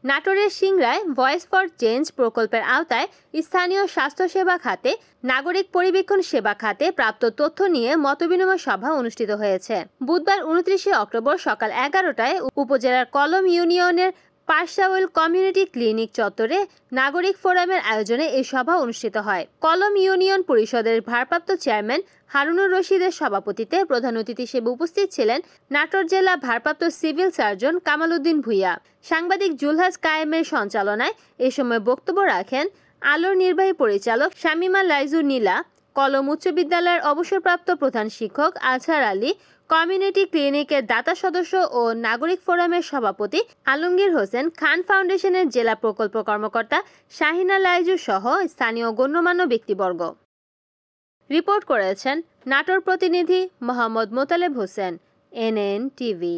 নাটোরের সিংড়ায় voice for change প্রকল্পের আওতায় স্থানীয় স্বাস্থ্যসেবা খাতে, নাগরিক পরিবীক্ষণ সেবা খাতে প্রাপ্ত তথ্য নিয়ে মতবিনিময় সভা অনুষ্ঠিত হয়েছে। বুধবার 29 অক্টোবর সকাল 11টায় উপজেলার কলম ইউনিয়নের পার্সাওয়েল কমিউনিটি ক্লিনিক চত্বরে নাগরিক ফোরামের আয়োজনে এই সভা অনুষ্ঠিত হয়। কলম ইউনিয়ন পরিষদের ভারপ্রাপ্ত চেয়ারম্যান হারুনুর রশিদের সভাপতিত্বে প্রধান অতিথি হিসেবে উপস্থিত ছিলেন নাটোর জেলা ভারপ্রাপ্ত সিভিল সার্জন কামাল উদ্দিন ভূঁইয়া। সাংবাদিক জুলহাস কায়েমের সঞ্চালনায় এ সময় বক্তব্য রাখেন আলোর নির্বাহী পরিচালক শামিমা লাইজুর নীলা, কলম উচ্চ বিদ্যালয়ের অবসরপ্রাপ্ত প্রধান শিক্ষক আজহার আলী, কমিউনিটি ক্লিনিকের দাতা সদস্য ও নাগরিক ফোরামের সভাপতি আলমগীর হোসেন, খান ফাউন্ডেশনের জেলা প্রকল্প কর্মকর্তা শাহিনা লাইজু সহ স্থানীয় গণ্যমান্য ব্যক্তিবর্গ। রিপোর্ট করেছেন নাটোর প্রতিনিধি মোহাম্মদ মোতালেব হোসেন, NN টিভি।